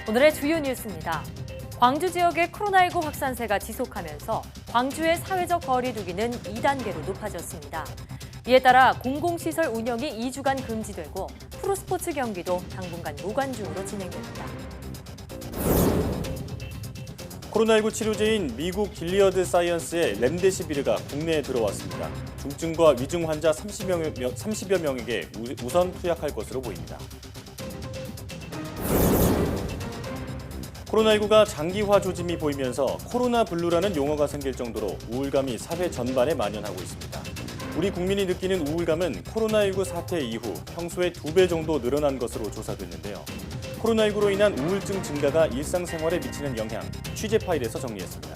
오늘의 주요 뉴스입니다. 광주 지역의 코로나19 확산세가 지속하면서 광주의 사회적 거리 두기는 2단계로 높아졌습니다. 이에 따라 공공시설 운영이 2주간 금지되고 프로스포츠 경기도 당분간 무관중으로 진행됩니다. 코로나19 치료제인 미국 길리어드 사이언스의 렘데시비르가 국내에 들어왔습니다. 중증과 위중 환자 30여 명에게 우선 투약할 것으로 보입니다. 코로나19가 장기화 조짐이 보이면서 코로나 블루라는 용어가 생길 정도로 우울감이 사회 전반에 만연하고 있습니다. 우리 국민이 느끼는 우울감은 코로나19 사태 이후 평소의 2배 정도 늘어난 것으로 조사됐는데요. 코로나19로 인한 우울증 증가가 일상생활에 미치는 영향, 취재 파일에서 정리했습니다.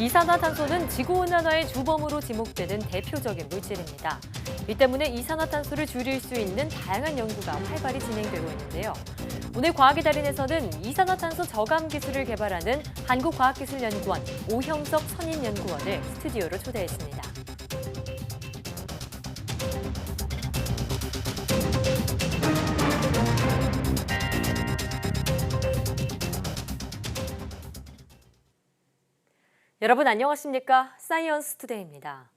이산화탄소는 지구온난화의 주범으로 지목되는 대표적인 물질입니다. 이 때문에 이산화탄소를 줄일 수 있는 다양한 연구가 활발히 진행되고 있는데요. 오늘 과학의 달인에서는 이산화탄소 저감 기술을 개발하는 한국과학기술연구원 오형석 선임연구원을 스튜디오로 초대했습니다. 여러분 안녕하십니까? 사이언스 투데이입니다.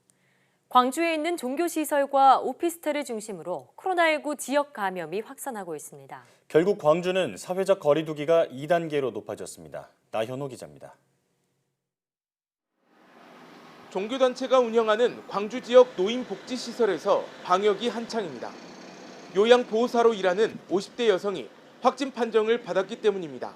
광주에 있는 종교시설과 오피스텔을 중심으로 코로나19 지역 감염이 확산하고 있습니다. 결국 광주는 사회적 거리 두기가 2단계로 높아졌습니다. 나현호 기자입니다. 종교단체가 운영하는 광주 지역 노인복지시설에서 방역이 한창입니다. 요양보호사로 일하는 50대 여성이 확진 판정을 받았기 때문입니다.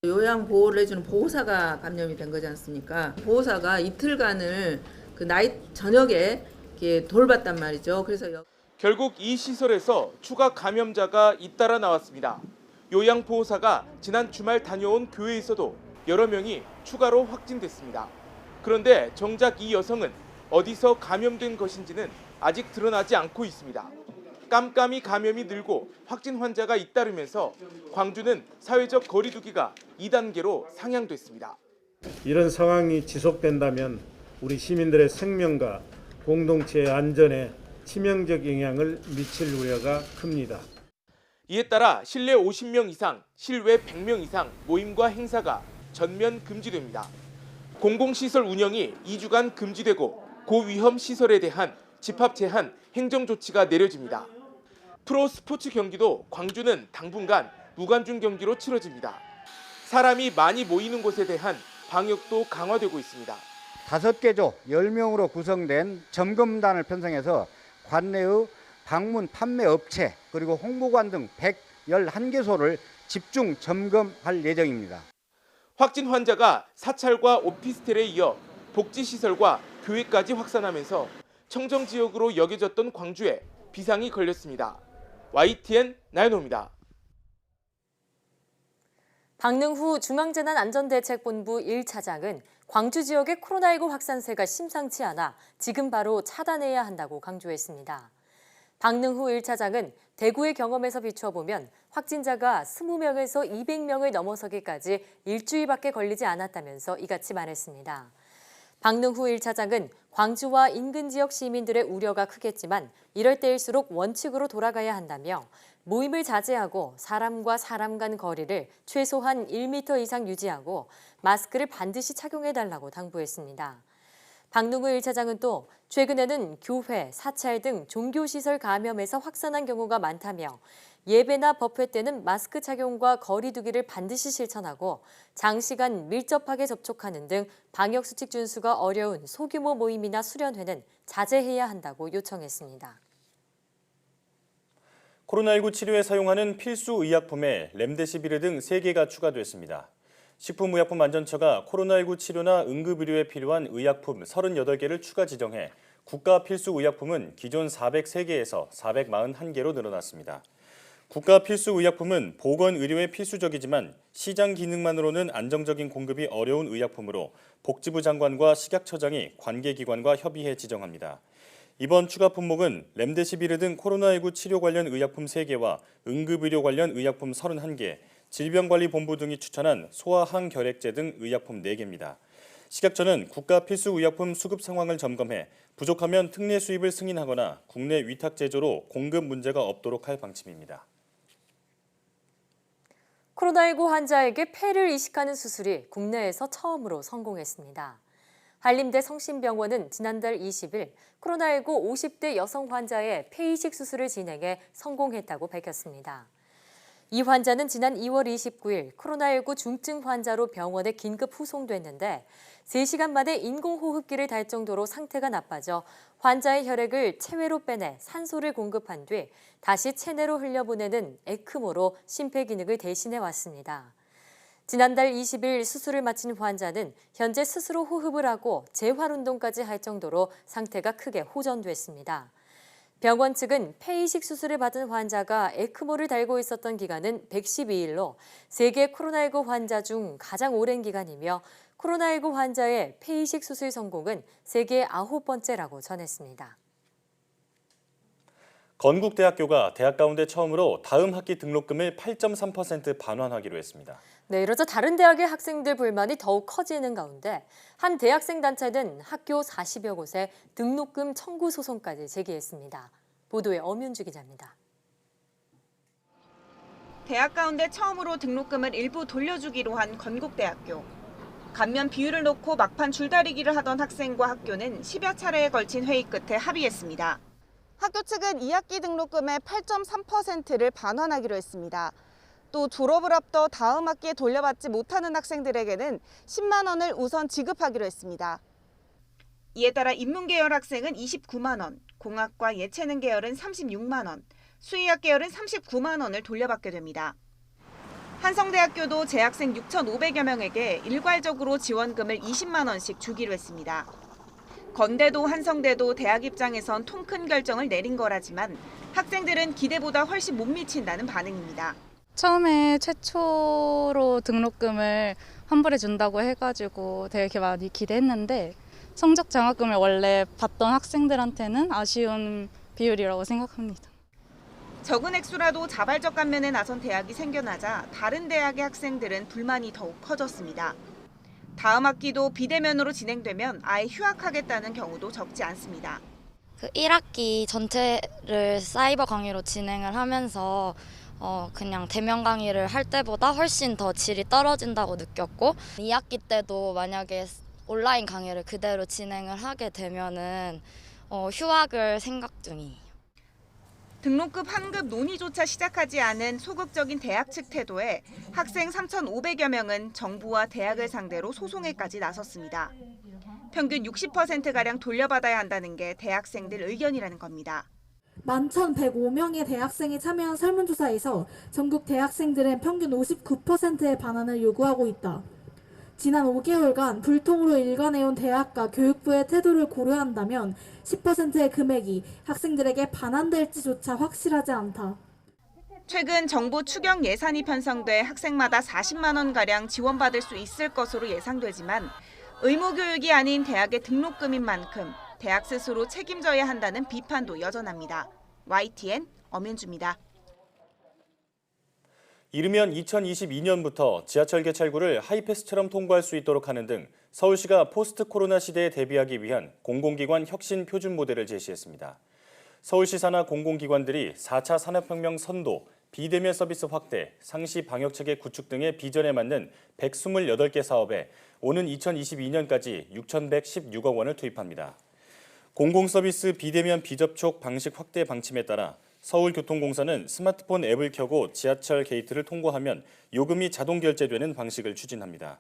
요양보호를 해주는 보호사가 감염이 된 거지 않습니까? 보호사가 이틀간을 그 나이 저녁에 이렇게 돌봤단 말이죠. 그래서 결국 이 시설에서 추가 감염자가 잇따라 나왔습니다. 요양보호사가 지난 주말 다녀온 교회에서도 여러 명이 추가로 확진됐습니다. 그런데 정작 이 여성은 어디서 감염된 것인지는 아직 드러나지 않고 있습니다. 깜깜이 감염이 늘고 확진 환자가 잇따르면서 광주는 사회적 거리 두기가 2단계로 상향됐습니다. 이런 상황이 지속된다면 우리 시민들의 생명과 공동체의 안전에 치명적 영향을 미칠 우려가 큽니다. 이에 따라 실내 50명 이상, 실외 100명 이상 모임과 행사가 전면 금지됩니다. 공공시설 운영이 2주간 금지되고 고위험 시설에 대한 집합 제한 행정 조치가 내려집니다. 프로스포츠 경기도 광주는 당분간 무관중 경기로 치러집니다. 사람이 많이 모이는 곳에 대한 방역도 강화되고 있습니다. 5개 조 10명으로 구성된 점검단을 편성해서 관내의 방문 판매 업체 그리고 홍보관 등 111개소를 집중 점검할 예정입니다. 확진 환자가 사찰과 오피스텔에 이어 복지시설과 교회까지 확산하면서 청정 지역으로 여겨졌던 광주에 비상이 걸렸습니다. YTN 나연호입니다. 박능후 중앙재난안전대책본부 1차장은 광주 지역의 코로나19 확산세가 심상치 않아 지금 바로 차단해야 한다고 강조했습니다. 박능후 1차장은 대구의 경험에서 비춰보면 확진자가 20명에서 200명을 넘어서기까지 일주일밖에 걸리지 않았다면서 이같이 말했습니다. 박능후 1차장은 광주와 인근 지역 시민들의 우려가 크겠지만 이럴 때일수록 원칙으로 돌아가야 한다며 모임을 자제하고 사람과 사람 간 거리를 최소한 1m 이상 유지하고 마스크를 반드시 착용해달라고 당부했습니다. 박능후 1차장은 또 최근에는 교회, 사찰 등 종교시설 감염에서 확산한 경우가 많다며 예배나 법회 때는 마스크 착용과 거리 두기를 반드시 실천하고 장시간 밀접하게 접촉하는 등 방역수칙 준수가 어려운 소규모 모임이나 수련회는 자제해야 한다고 요청했습니다. 코로나19 치료에 사용하는 필수 의약품에 렘데시비르 등 3개가 추가됐습니다. 식품의약품안전처가 코로나19 치료나 응급의료에 필요한 의약품 38개를 추가 지정해 국가 필수 의약품은 기존 403개에서 441개로 늘어났습니다. 국가 필수 의약품은 보건의료에 필수적이지만 시장 기능만으로는 안정적인 공급이 어려운 의약품으로 복지부 장관과 식약처장이 관계기관과 협의해 지정합니다. 이번 추가 품목은 렘데시비르 등 코로나19 치료 관련 의약품 3개와 응급의료 관련 의약품 31개, 질병관리본부 등이 추천한 소아항결핵제 등 의약품 4개입니다. 식약처는 국가 필수 의약품 수급 상황을 점검해 부족하면 특례 수입을 승인하거나 국내 위탁 제조로 공급 문제가 없도록 할 방침입니다. 코로나19 환자에게 폐를 이식하는 수술이 국내에서 처음으로 성공했습니다. 한림대 성심병원은 지난달 20일 코로나19 50대 여성 환자의 폐이식 수술을 진행해 성공했다고 밝혔습니다. 이 환자는 지난 2월 29일 코로나19 중증 환자로 병원에 긴급 후송됐는데 3시간 만에 인공호흡기를 달 정도로 상태가 나빠져 환자의 혈액을 체외로 빼내 산소를 공급한 뒤 다시 체내로 흘려보내는 에크모로 심폐기능을 대신해 왔습니다. 지난달 20일 수술을 마친 환자는 현재 스스로 호흡을 하고 재활운동까지 할 정도로 상태가 크게 호전됐습니다. 병원 측은 폐이식 수술을 받은 환자가 에크모를 달고 있었던 기간은 112일로 세계 코로나19 환자 중 가장 오랜 기간이며 코로나19 환자의 폐이식 수술 성공은 세계 9번째라고 전했습니다. 건국대학교가 대학 가운데 처음으로 다음 학기 등록금을 8.3% 반환하기로 했습니다. 네, 이러자 다른 대학의 학생들 불만이 더욱 커지는 가운데 한 대학생 단체는 학교 40여 곳에 등록금 청구 소송까지 제기했습니다. 보도에 엄윤주 기자입니다. 대학 가운데 처음으로 등록금을 일부 돌려주기로 한 건국대학교. 감면 비율을 놓고 막판 줄다리기를 하던 학생과 학교는 10여 차례에 걸친 회의 끝에 합의했습니다. 학교 측은 2학기 등록금의 8.3%를 반환하기로 했습니다. 또 졸업을 앞둬 다음 학기에 돌려받지 못하는 학생들에게는 10만 원을 우선 지급하기로 했습니다. 이에 따라 인문계열 학생은 29만 원, 공학과 예체능 계열은 36만 원, 수의학 계열은 39만 원을 돌려받게 됩니다. 한성대학교도 재학생 6,500여 명에게 일괄적으로 지원금을 20만 원씩 주기로 했습니다. 건대도 한성대도 대학 입장에선 통 큰 결정을 내린 거라지만 학생들은 기대보다 훨씬 못 미친다는 반응입니다. 처음에 최초로 등록금을 환불해 준다고 해가지고 되게 많이 기대했는데 성적 장학금을 원래 받던 학생들한테는 아쉬운 비율이라고 생각합니다. 적은 액수라도 자발적 감면에 나선 대학이 생겨나자 다른 대학의 학생들은 불만이 더욱 커졌습니다. 다음 학기도 비대면으로 진행되면 아예 휴학하겠다는 경우도 적지 않습니다. 1학기 전체를 사이버 강의로 진행을 하면서 그냥 대면 강의를 할 때보다 훨씬 더 질이 떨어진다고 느꼈고 2학기 때도 만약에 온라인 강의를 그대로 진행을 하게 되면은 휴학을 생각 중이에요. 등록금 환급 논의조차 시작하지 않은 소극적인 대학 측 태도에 학생 3,500여 명은 정부와 대학을 상대로 소송에까지 나섰습니다. 평균 60%가량 돌려받아야 한다는 게 대학생들 의견이라는 겁니다. 11,105명의 대학생이 참여한 설문조사에서 전국 대학생들은 평균 59%의 반환을 요구하고 있다. 지난 5개월간 불통으로 일관해온 대학과 교육부의 태도를 고려한다면 10%의 금액이 학생들에게 반환될지조차 확실하지 않다. 최근 정부 추경 예산이 편성돼 학생마다 40만 원가량 지원받을 수 있을 것으로 예상되지만 의무교육이 아닌 대학의 등록금인 만큼 대학 스스로 책임져야 한다는 비판도 여전합니다. YTN 엄윤주입니다. 이르면 2022년부터 지하철 개찰구를 하이패스처럼 통과할 수 있도록 하는 등 서울시가 포스트 코로나 시대에 대비하기 위한 공공기관 혁신 표준 모델을 제시했습니다. 서울시 산하 공공기관들이 4차 산업혁명 선도, 비대면 서비스 확대, 상시 방역체계 구축 등의 비전에 맞는 128개 사업에 오는 2022년까지 6,116억 원을 투입합니다. 공공서비스 비대면 비접촉 방식 확대 방침에 따라 서울교통공사는 스마트폰 앱을 켜고 지하철 게이트를 통과하면 요금이 자동 결제되는 방식을 추진합니다.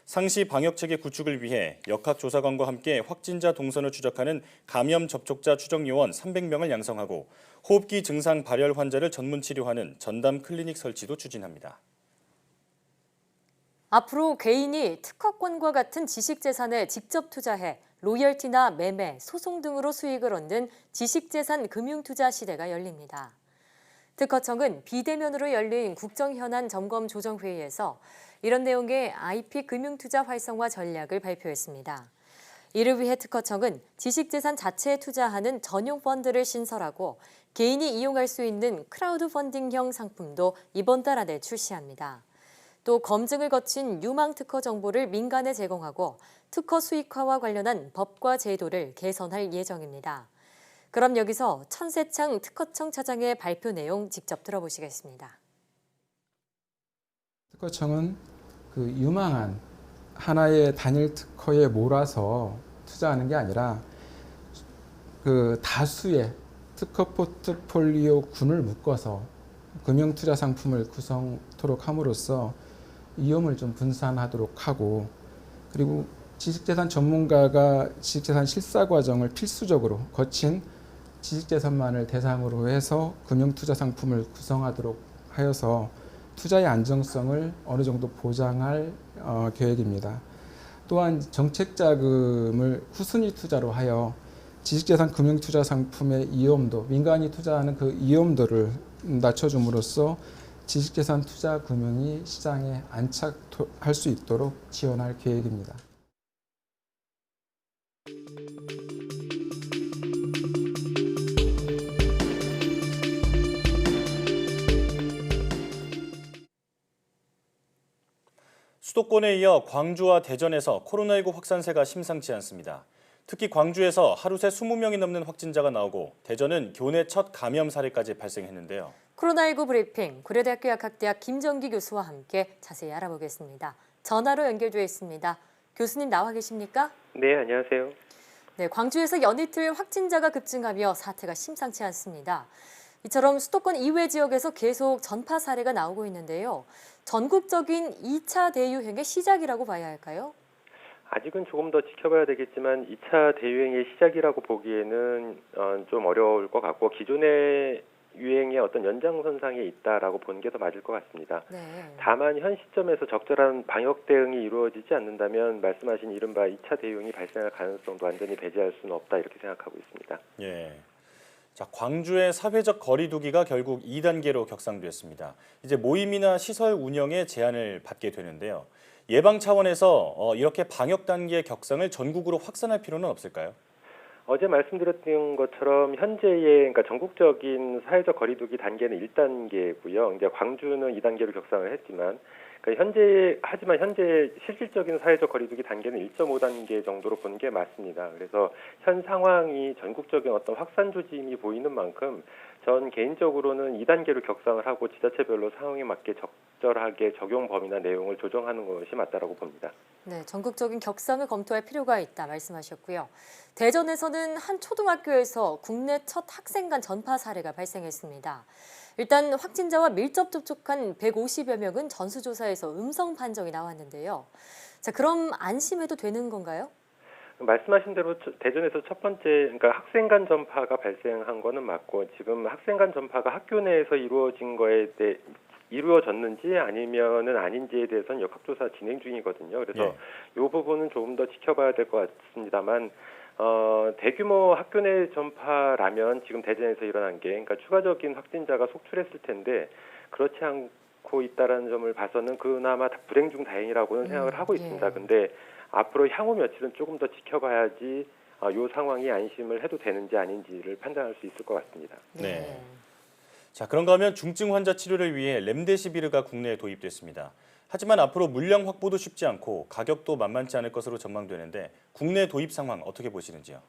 상시 방역체계 구축을 위해 역학조사관과 함께 확진자 동선을 추적하는 감염 접촉자 추적 요원 300명을 양성하고 호흡기 증상 발열 환자를 전문 치료하는 전담 클리닉 설치도 추진합니다. 앞으로 개인이 특허권과 같은 지식재산에 직접 투자해 로열티나 매매, 소송 등으로 수익을 얻는 지식재산 금융투자 시대가 열립니다. 특허청은 비대면으로 열린 국정현안 점검 조정회의에서 이런 내용의 IP 금융투자 활성화 전략을 발표했습니다. 이를 위해 특허청은 지식재산 자체에 투자하는 전용 펀드를 신설하고 개인이 이용할 수 있는 크라우드 펀딩형 상품도 이번 달 안에 출시합니다. 또 검증을 거친 유망 특허 정보를 민간에 제공하고 특허 수익화와 관련한 법과 제도를 개선할 예정입니다. 그럼 여기서 천세창 특허청 차장의 발표 내용 직접 들어보시겠습니다. 특허청은 그 유망한 하나의 단일 특허에 몰아서 투자하는 게 아니라 그 다수의 특허 포트폴리오군을 묶어서 금융 투자 상품을 구성토록 함으로써 위험을 좀 분산하도록 하고, 그리고 지식재산 전문가가 지식재산 실사 과정을 필수적으로 거친 지식재산만을 대상으로 해서 금융 투자 상품을 구성하도록 하여서 투자의 안정성을 어느 정도 보장할 계획입니다. 또한 정책 자금을 후순위 투자로 하여 지식재산 금융투자 상품의 위험도, 민간이 투자하는 그 위험도를 낮춰줌으로써 지식재산 투자 금융이 시장에 안착할 수 있도록 지원할 계획입니다. 수도권에 이어 광주와 대전에서 코로나19 확산세가 심상치 않습니다. 특히 광주에서 하루 새 20명이 넘는 확진자가 나오고 대전은 교내 첫 감염 사례까지 발생했는데요. 코로나19 브리핑, 고려대학교 약학대학 김정기 교수와 함께 자세히 알아보겠습니다. 전화로 연결되어 있습니다. 교수님 나와 계십니까? 네, 안녕하세요. 네, 광주에서 연이틀 확진자가 급증하며 사태가 심상치 않습니다. 이처럼 수도권 이외 지역에서 계속 전파 사례가 나오고 있는데요. 전국적인 2차 대유행의 시작이라고 봐야 할까요? 아직은 조금 더 지켜봐야 되겠지만 2차 대유행의 시작이라고 보기에는 좀 어려울 것 같고 기존의 유행의 어떤 연장선상에 있다라고 보는 게 더 맞을 것 같습니다. 네. 다만 현 시점에서 적절한 방역 대응이 이루어지지 않는다면 말씀하신 이른바 2차 대유행이 발생할 가능성도 완전히 배제할 수는 없다 이렇게 생각하고 있습니다. 예. 자, 광주의 사회적 거리 두기가 결국 2단계로 격상됐습니다. 이제 모임이나 시설 운영에 제한을 받게 되는데요. 예방 차원에서 이렇게 방역 단계 격상을 전국으로 확산할 필요는 없을까요? 어제 말씀드렸던 것처럼 현재의 그러니까 전국적인 사회적 거리두기 단계는 1단계고요. 이제 광주는 2단계로 격상을 했지만 그러니까 현재 실질적인 사회적 거리두기 단계는 1.5단계 정도로 보는 게 맞습니다. 그래서 현 상황이 전국적인 어떤 확산 조짐이 보이는 만큼 전 개인적으로는 2단계로 격상을 하고 지자체별로 상황에 맞게 적절하게 적용 범위나 내용을 조정하는 것이 맞다라고 봅니다. 네, 전국적인 격상을 검토할 필요가 있다 말씀하셨고요. 대전에서는 한 초등학교에서 국내 첫 학생 간 전파 사례가 발생했습니다. 일단 확진자와 밀접 접촉한 150여 명은 전수조사에서 음성 판정이 나왔는데요. 자, 그럼 안심해도 되는 건가요? 말씀하신 대로 대전에서 첫 번째, 그러니까 학생 간 전파가 발생한 거는 맞고 지금 학생 간 전파가 학교 내에서 이루어졌는지 아니면은 아닌지에 대해서는 역학조사 진행 중이거든요. 그래서 이 부분은 조금 더 지켜봐야 될 것 같습니다만 대규모 학교 내 전파라면 지금 대전에서 일어난 게 그러니까 추가적인 확진자가 속출했을 텐데 그렇지 않고 있다라는 점을 봐서는 그나마 불행 중 다행이라고는 생각을 하고 있습니다. 근데 앞으로 향후 며칠은 조금 더 지켜봐야지 이 상황이 안심을 해도 되는지 아닌지를 판단할 수 있을 것 같습니다. 네. 자, 그런가 하면 중증 환자 치료를 위해 렘데시비르가 국내에 도입됐습니다. 하지만 앞으로 물량 확보도 쉽지 않고 가격도 만만치 않을 것으로 전망되는데 국내 도입 상황 어떻게 보시는지요?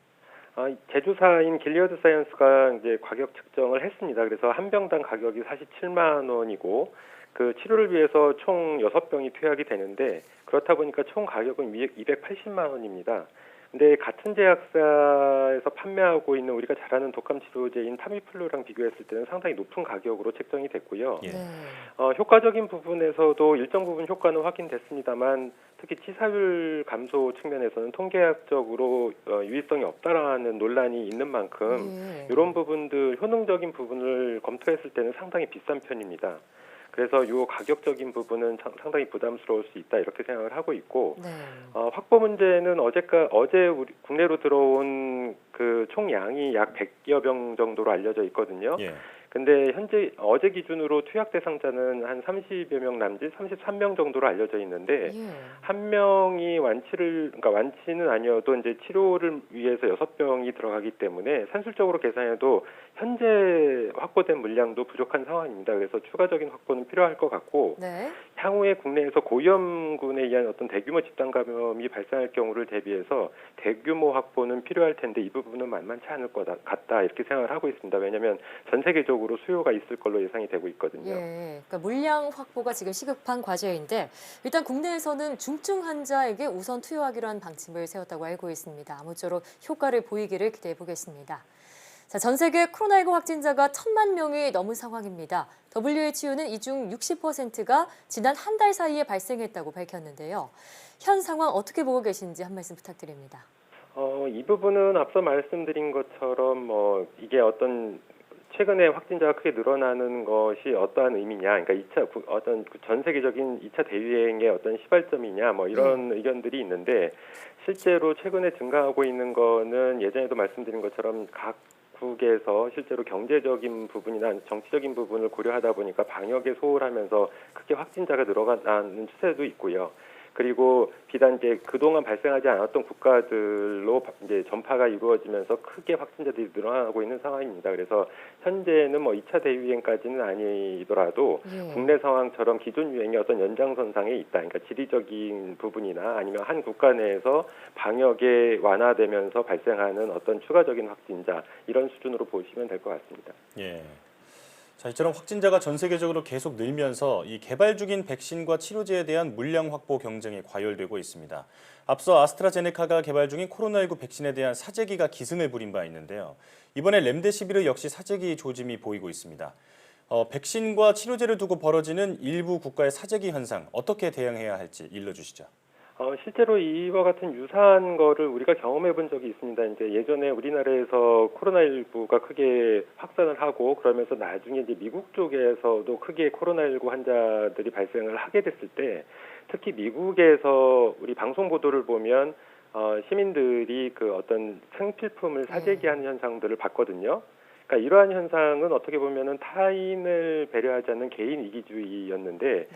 제조사인 길리어드 사이언스가 이제 가격 측정을 했습니다. 그래서 한 병당 가격이 47만 원이고 그 치료를 위해서 총 6병이 투약이 되는데 그렇다 보니까 총 가격은 280만 원입니다. 근데 같은 제약사에서 판매하고 있는 우리가 잘 아는 독감 치료제인 타미플루랑 비교했을 때는 상당히 높은 가격으로 책정이 됐고요. 효과적인 부분에서도 일정 부분 효과는 확인됐습니다만 특히 치사율 감소 측면에서는 통계학적으로 유의성이 없다라는 논란이 있는 만큼 이런 부분들 효능적인 부분을 검토했을 때는 상당히 비싼 편입니다. 그래서 이 가격적인 부분은 상당히 부담스러울 수 있다 이렇게 생각을 하고 있고 확보 문제는 어제 우리 국내로 들어온 그 총량이 약 100여 병 정도로 알려져 있거든요. 근데 어제 기준으로 투약 대상자는 한 30여 명 남짓 33명 정도로 알려져 있는데 한 명이 완치는 아니어도 이제 치료를 위해서 6병이 들어가기 때문에 산술적으로 계산해도 현재 확보된 물량도 부족한 상황입니다. 그래서 추가적인 확보는 필요할 것 같고 향후에 국내에서 고위험군에 의한 어떤 대규모 집단 감염이 발생할 경우를 대비해서 대규모 확보는 필요할 텐데 이 부분은 만만치 않을 것 같다 이렇게 생각을 하고 있습니다. 왜냐하면 전 세계적으로 수요가 있을 걸로 예상이 되고 있거든요. 예, 그러니까 물량 확보가 지금 시급한 과제인데 일단 국내에서는 중증 환자에게 우선 투여하기로 한 방침을 세웠다고 알고 있습니다. 아무쪼록 효과를 보이기를 기대해 보겠습니다. 자, 전 세계 코로나19 확진자가 1,000만 명이 넘은 상황입니다. WHO는 이 중 60%가 지난 한 달 사이에 발생했다고 밝혔는데요. 현 상황 어떻게 보고 계신지 한 말씀 부탁드립니다. 이 부분은 앞서 말씀드린 것처럼 이게 어떤 최근에 확진자가 크게 늘어나는 것이 어떠한 의미냐, 그러니까 어떤 전 세계적인 2차 대유행의 어떤 시발점이냐, 이런 의견들이 있는데 실제로 최근에 증가하고 있는 거는 예전에도 말씀드린 것처럼 각국에서 실제로 경제적인 부분이나 정치적인 부분을 고려하다 보니까 방역에 소홀하면서 크게 확진자가 늘어나는 추세도 있고요. 그리고 비단 이제 그동안 발생하지 않았던 국가들로 이제 전파가 이루어지면서 크게 확진자들이 늘어나고 있는 상황입니다. 그래서 현재는 2차 대유행까지는 아니더라도 국내 상황처럼 기존 유행의 어떤 연장선상에 있다. 그러니까 지리적인 부분이나 아니면 한 국가 내에서 방역에 완화되면서 발생하는 어떤 추가적인 확진자 이런 수준으로 보시면 될 것 같습니다. 예. 자, 이처럼 확진자가 전 세계적으로 계속 늘면서 이 개발 중인 백신과 치료제에 대한 물량 확보 경쟁이 과열되고 있습니다. 앞서 아스트라제네카가 개발 중인 코로나19 백신에 대한 사재기가 기승을 부린 바 있는데요. 이번에 렘데시비르 역시 사재기 조짐이 보이고 있습니다. 백신과 치료제를 두고 벌어지는 일부 국가의 사재기 현상 어떻게 대응해야 할지 일러주시죠. 실제로 이와 같은 유사한 거를 우리가 경험해 본 적이 있습니다. 이제 예전에 우리나라에서 코로나19가 크게 확산을 하고 그러면서 나중에 이제 미국 쪽에서도 크게 코로나19 환자들이 발생을 하게 됐을 때 특히 미국에서 우리 방송 보도를 보면 시민들이 그 어떤 생필품을 사재기하는 현상들을 봤거든요. 그러니까 이러한 현상은 어떻게 보면은 타인을 배려하지 않는 개인 이기주의였는데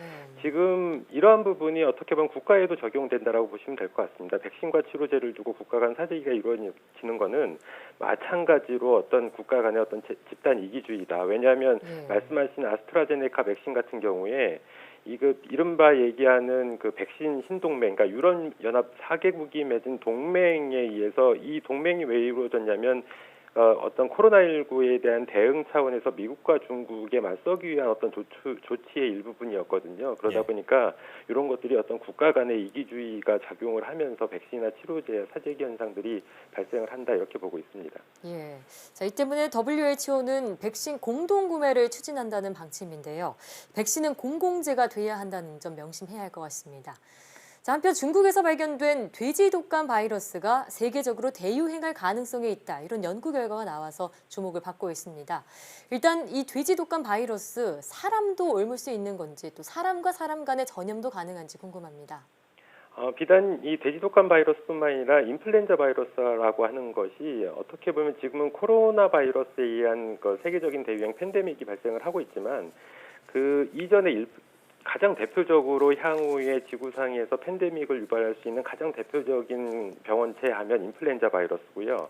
지금 이러한 부분이 어떻게 보면 국가에도 적용된다라고 보시면 될 것 같습니다. 백신과 치료제를 두고 국가 간 사재기가 이루어지는 거는 마찬가지로 어떤 국가 간의 어떤 집단 이기주의다. 왜냐하면 말씀하신 아스트라제네카 백신 같은 경우에 이른바 얘기하는 그 백신 신동맹, 그러니까 유럽 연합 4개국이 맺은 동맹에 의해서 이 동맹이 왜 이루어졌냐면 어떤 코로나19에 대한 대응 차원에서 미국과 중국에 맞서기 위한 어떤 조치의 일부분이었거든요. 그러다 보니까 이런 것들이 어떤 국가 간의 이기주의가 작용을 하면서 백신이나 치료제 사재기 현상들이 발생을 한다 이렇게 보고 있습니다. 예. 자, 이 때문에 WHO는 백신 공동 구매를 추진한다는 방침인데요. 백신은 공공재가 돼야 한다는 점 명심해야 할 것 같습니다. 자, 한편 중국에서 발견된 돼지 독감 바이러스가 세계적으로 대유행할 가능성이 있다. 이런 연구 결과가 나와서 주목을 받고 있습니다. 일단 이 돼지 독감 바이러스 사람도 옮을 수 있는 건지 또 사람과 사람 간의 전염도 가능한지 궁금합니다. 비단 이 돼지 독감 바이러스뿐만 아니라 인플루엔자 바이러스라고 하는 것이 어떻게 보면 지금은 코로나 바이러스에 의한 세계적인 대유행 팬데믹이 발생을 하고 있지만 그 이전에 가장 대표적으로 향후에 지구상에서 팬데믹을 유발할 수 있는 가장 대표적인 병원체 하면 인플루엔자 바이러스고요.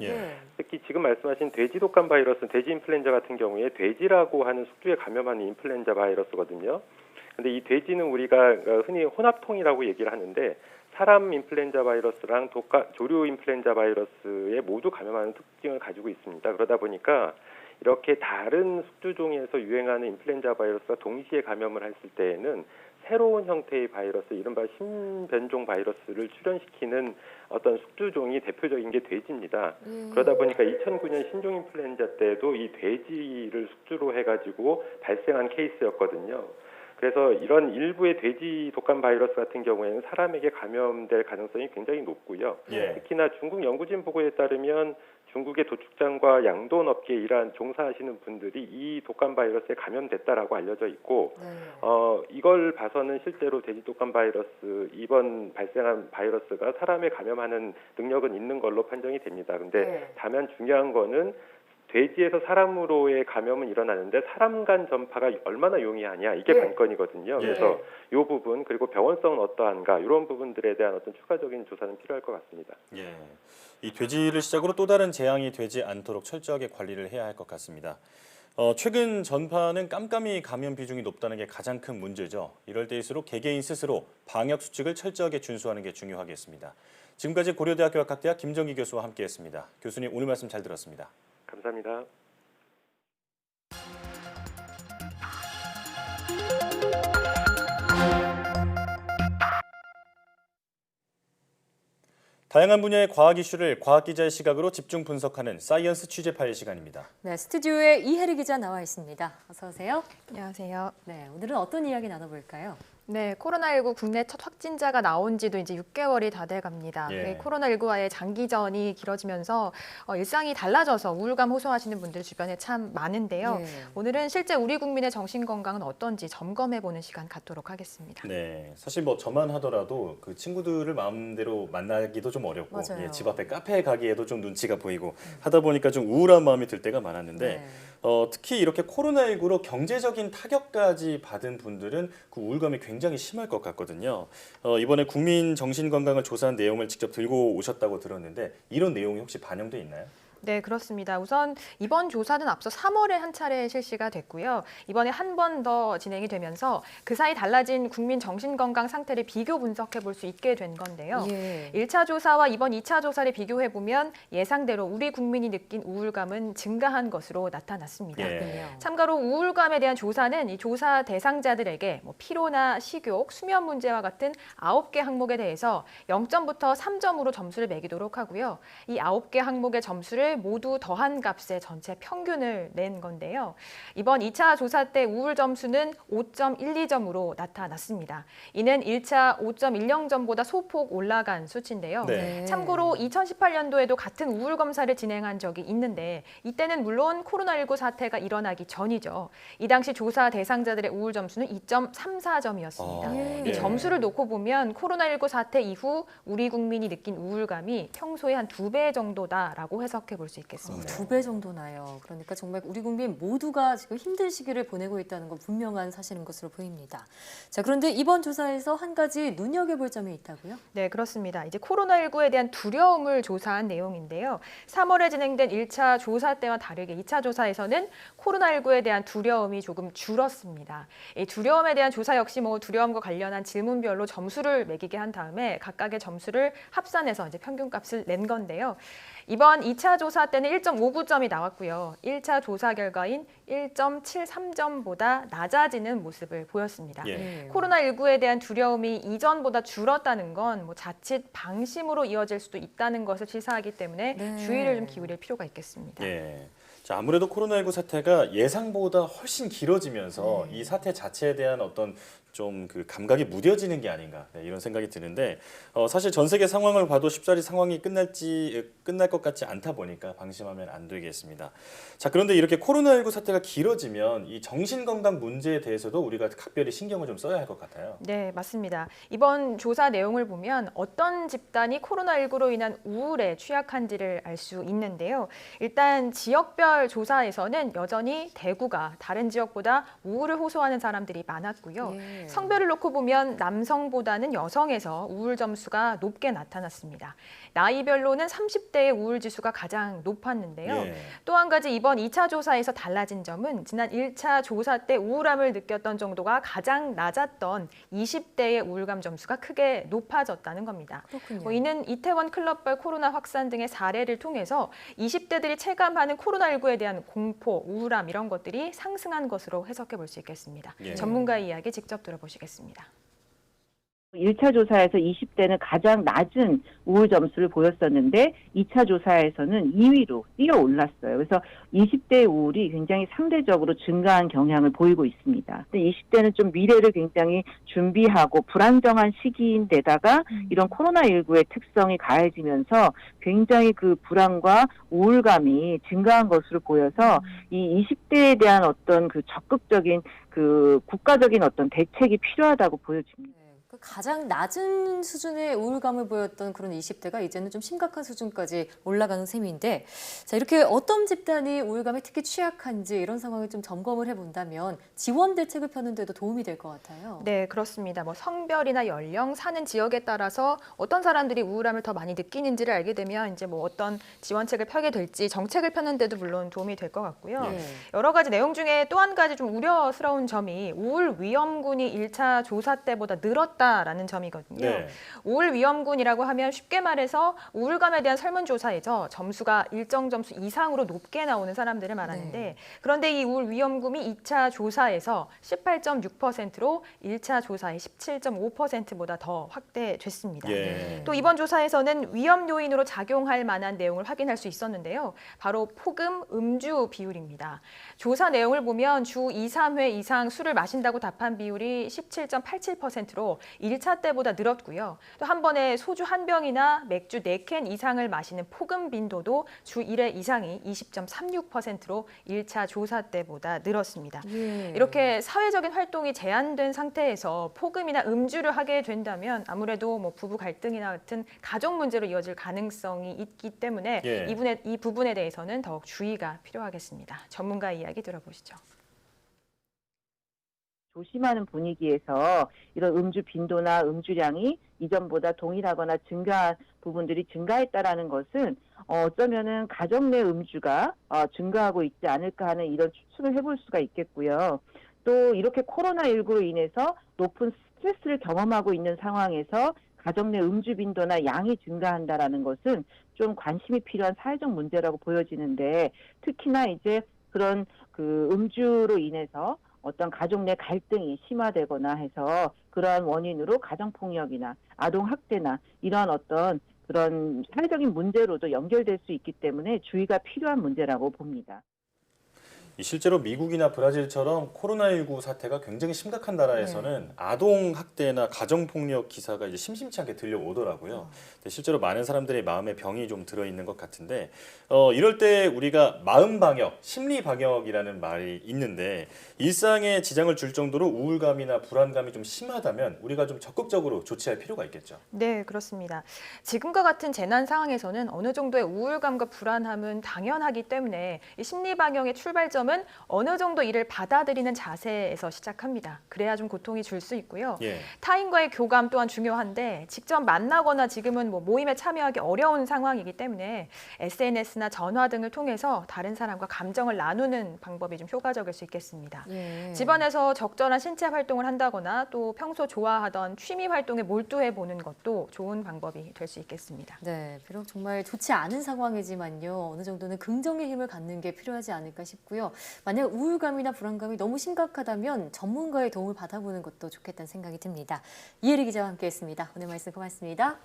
특히 지금 말씀하신 돼지 독감 바이러스, 돼지 인플루엔자 같은 경우에 돼지라고 하는 숙주에 감염하는 인플루엔자 바이러스거든요. 근데 이 돼지는 우리가 흔히 혼합통이라고 얘기를 하는데 사람 인플루엔자 바이러스랑 조류 인플루엔자 바이러스에 모두 감염하는 특징을 가지고 있습니다. 그러다 보니까 이렇게 다른 숙주종에서 유행하는 인플루엔자 바이러스가 동시에 감염을 했을 때에는 새로운 형태의 바이러스, 이른바 신변종 바이러스를 출현시키는 어떤 숙주종이 대표적인 게 돼지입니다. 그러다 보니까 2009년 신종 인플루엔자 때도 이 돼지를 숙주로 해가지고 발생한 케이스였거든요. 그래서 이런 일부의 돼지 독감 바이러스 같은 경우에는 사람에게 감염될 가능성이 굉장히 높고요. 특히나 중국 연구진 보고에 따르면 중국의 도축장과 양돈 업계에 종사하시는 분들이 이 독감 바이러스에 감염됐다라고 알려져 있고 이걸 봐서는 실제로 돼지 독감 바이러스 이번 발생한 바이러스가 사람에 감염하는 능력은 있는 걸로 판정이 됩니다. 근데 다만 중요한 거는 돼지에서 사람으로의 감염은 일어나는데 사람 간 전파가 얼마나 용이하냐 이게 관건이거든요. 그래서 이 부분 그리고 병원성은 어떠한가 이런 부분들에 대한 어떤 추가적인 조사는 필요할 것 같습니다. 예, 이 돼지를 시작으로 또 다른 재앙이 되지 않도록 철저하게 관리를 해야 할 것 같습니다. 최근 전파는 깜깜이 감염 비중이 높다는 게 가장 큰 문제죠. 이럴 때일수록 개개인 스스로 방역 수칙을 철저하게 준수하는 게 중요하겠습니다. 지금까지 고려대학교 약학대학 김정기 교수와 함께했습니다. 교수님 오늘 말씀 잘 들었습니다. 감사합니다. 다양한 분야의 과학 이슈를 과학 기자의 시각으로 집중 분석하는 사이언스 취재 파일 시간입니다. 네, 스튜디오에 이혜리 기자 나와 있습니다. 어서 오세요. 안녕하세요. 네, 오늘은 어떤 이야기 나눠볼까요? 네, 코로나19 국내 첫 확진자가 나온 지도 이제 6개월이 다 돼 갑니다. 코로나19와의 장기전이 길어지면서 일상이 달라져서 우울감 호소하시는 분들 주변에 참 많은데요. 오늘은 실제 우리 국민의 정신 건강은 어떤지 점검해보는 시간 갖도록 하겠습니다. 네, 사실 뭐 저만 하더라도 그 친구들을 마음대로 만나기도 좀 어렵고 집 앞에 카페에 가기에도 좀 눈치가 보이고 하다 보니까 좀 우울한 마음이 들 때가 많았는데 특히 이렇게 코로나19로 경제적인 타격까지 받은 분들은 그 우울감이 굉장히 심할 것 같거든요. 이번에 국민 정신건강을 조사한 내용을 직접 들고 오셨다고 들었는데 이런 내용이 혹시 반영돼 있나요? 네, 그렇습니다. 우선 이번 조사는 앞서 3월에 한 차례 실시가 됐고요. 이번에 한 번 더 진행이 되면서 그 사이 달라진 국민 정신건강 상태를 비교 분석해 볼 수 있게 된 건데요. 1차 조사와 이번 2차 조사를 비교해 보면 예상대로 우리 국민이 느낀 우울감은 증가한 것으로 나타났습니다. 참고로 우울감에 대한 조사는 이 조사 대상자들에게 피로나 식욕, 수면 문제와 같은 9개 항목에 대해서 0점부터 3점으로 점수를 매기도록 하고요. 이 9개 항목의 점수를 모두 더한 값의 전체 평균을 낸 건데요. 이번 2차 조사 때 우울 점수는 5.12점으로 나타났습니다. 이는 1차 5.10점보다 소폭 올라간 수치인데요. 참고로 2018년도에도 같은 우울 검사를 진행한 적이 있는데 이때는 물론 코로나19 사태가 일어나기 전이죠. 이 당시 조사 대상자들의 우울 점수는 2.34점이었습니다. 이 점수를 놓고 보면 코로나19 사태 이후 우리 국민이 느낀 우울감이 평소의 한 2배 정도다라고 해석해 볼 수 있겠습니다. 2배 정도 나요. 그러니까 정말 우리 국민 모두가 지금 힘든 시기를 보내고 있다는 건 분명한 사실인 것으로 보입니다. 자, 그런데 이번 조사에서 한 가지 눈여겨볼 점이 있다고요? 네, 그렇습니다. 이제 코로나19에 대한 두려움을 조사한 내용인데요. 3월에 진행된 1차 조사 때와 다르게 2차 조사에서는 코로나19에 대한 두려움이 조금 줄었습니다. 이 두려움에 대한 조사 역시 두려움과 관련한 질문별로 점수를 매기게 한 다음에 각각의 점수를 합산해서 이제 평균값을 낸 건데요. 이번 2차 조사 때는 1.59점이 나왔고요. 1차 조사 결과인 1.73점보다 낮아지는 모습을 보였습니다. 코로나19에 대한 두려움이 이전보다 줄었다는 건 자칫 방심으로 이어질 수도 있다는 것을 시사하기 때문에 주의를 좀 기울일 필요가 있겠습니다. 자, 아무래도 코로나19 사태가 예상보다 훨씬 길어지면서 이 사태 자체에 대한 어떤 좀 그 감각이 무뎌지는 게 아닌가 이런 생각이 드는데 사실 전 세계 상황을 봐도 쉽사리 상황이 끝날 것 같지 않다 보니까 방심하면 안 되겠습니다. 자, 그런데 이렇게 코로나19 사태가 길어지면 이 정신건강 문제에 대해서도 우리가 각별히 신경을 좀 써야 할 것 같아요. 네, 맞습니다. 이번 조사 내용을 보면 어떤 집단이 코로나19로 인한 우울에 취약한지를 알 수 있는데요. 일단 지역별 조사에서는 여전히 대구가 다른 지역보다 우울을 호소하는 사람들이 많았고요. 성별을 놓고 보면 남성보다는 여성에서 우울 점수가 높게 나타났습니다. 나이별로는 30대의 우울 지수가 가장 높았는데요. 또 한 가지 이번 2차 조사에서 달라진 점은 지난 1차 조사 때 우울함을 느꼈던 정도가 가장 낮았던 20대의 우울감 점수가 크게 높아졌다는 겁니다. 이는 이태원 클럽발 코로나 확산 등의 사례를 통해서 20대들이 체감하는 코로나19에 대한 공포, 우울함 이런 것들이 상승한 것으로 해석해 볼 수 있겠습니다. 전문가의 이야기 직접 들어보시겠습니다. 1차 조사에서 20대는 가장 낮은 우울 점수를 보였었는데 2차 조사에서는 2위로 뛰어 올랐어요. 그래서 20대의 우울이 굉장히 상대적으로 증가한 경향을 보이고 있습니다. 근데 20대는 좀 미래를 굉장히 준비하고 불안정한 시기인데다가 이런 코로나19의 특성이 가해지면서 굉장히 그 불안과 우울감이 증가한 것으로 보여서 이 20대에 대한 어떤 그 적극적인 그 국가적인 어떤 대책이 필요하다고 보여집니다. 가장 낮은 수준의 우울감을 보였던 그런 20대가 이제는 좀 심각한 수준까지 올라가는 셈인데, 자, 이렇게 어떤 집단이 우울감에 특히 취약한지 이런 상황을 좀 점검을 해본다면 지원 대책을 펴는 데도 도움이 될 것 같아요. 네, 그렇습니다. 뭐 성별이나 연령, 사는 지역에 따라서 어떤 사람들이 우울함을 더 많이 느끼는지를 알게 되면 이제 뭐 어떤 지원책을 펴게 될지 정책을 펴는 데도 물론 도움이 될 것 같고요. 네. 여러 가지 내용 중에 또 한 가지 좀 우려스러운 점이 우울 위험군이 1차 조사 때보다 늘었다라는 점이거든요. 네. 우울 위험군이라고 하면 쉽게 말해서 우울감에 대한 설문조사에서 점수가 일정 점수 이상으로 높게 나오는 사람들을 말하는데 네. 그런데 이 우울 위험군이 2차 조사에서 18.6%로 1차 조사의 17.5%보다 더 확대됐습니다. 예. 또 이번 조사에서는 위험 요인으로 작용할 만한 내용을 확인할 수 있었는데요. 바로 폭음, 음주 비율입니다. 조사 내용을 보면 주 2, 3회 이상 술을 마신다고 답한 비율이 17.87%로 1차 때보다 늘었고요. 또 한 번에 소주 한 병이나 맥주 4캔 이상을 마시는 폭음 빈도도 주 1회 이상이 20.36%로 1차 조사 때보다 늘었습니다. 이렇게 사회적인 활동이 제한된 상태에서 폭음이나 음주를 하게 된다면 아무래도 뭐 부부 갈등이나 같은 가족 문제로 이어질 가능성이 있기 때문에 예. 이 부분에 대해서는 더욱 주의가 필요하겠습니다. 전문가 이야기 들어보시죠. 조심하는 분위기에서 이런 음주 빈도나 음주량이 이전보다 동일하거나 증가한 부분들이 증가했다라는 것은 어쩌면은 가정 내 음주가 증가하고 있지 않을까 하는 이런 추측을 해볼 수가 있겠고요. 또 이렇게 코로나19로 인해서 높은 스트레스를 경험하고 있는 상황에서 가정 내 음주 빈도나 양이 증가한다라는 것은 좀 관심이 필요한 사회적 문제라고 보여지는데, 특히나 이제 그런 그 음주로 인해서 어떤 가족 내 갈등이 심화되거나 해서 그러한 원인으로 가정폭력이나 아동학대나 이러한 어떤 그런 사회적인 문제로도 연결될 수 있기 때문에 주의가 필요한 문제라고 봅니다. 실제로 미국이나 브라질처럼 코로나19 사태가 굉장히 심각한 나라에서는 아동 학대나 가정 폭력 기사가 이제 심심치 않게 들려오더라고요. 근데 실제로 많은 사람들의 마음에 병이 좀 들어 있는 것 같은데, 이럴 때 우리가 마음 방역, 심리 방역이라는 말이 있는데, 일상에 지장을 줄 정도로 우울감이나 불안감이 좀 심하다면 우리가 좀 적극적으로 조치할 필요가 있겠죠. 네, 그렇습니다. 지금과 같은 재난 상황에서는 어느 정도의 우울감과 불안함은 당연하기 때문에 이 심리 방역의 출발점은 어느 정도 이를 받아들이는 자세에서 시작합니다. 그래야 좀 고통이 줄 수 있고요. 타인과의 교감 또한 중요한데 직접 만나거나 지금은 뭐 모임에 참여하기 어려운 상황이기 때문에 SNS나 전화 등을 통해서 다른 사람과 감정을 나누는 방법이 좀 효과적일 수 있겠습니다. 집안에서 적절한 신체 활동을 한다거나 또 평소 좋아하던 취미 활동에 몰두해 보는 것도 좋은 방법이 될 수 있겠습니다. 네, 비록 정말 좋지 않은 상황이지만요. 어느 정도는 긍정의 힘을 갖는 게 필요하지 않을까 싶고요. 만약 우울감이나 불안감이 너무 심각하다면 전문가의 도움을 받아보는 것도 좋겠다는 생각이 듭니다. 이혜리 기자와 함께했습니다. 오늘 말씀 고맙습니다.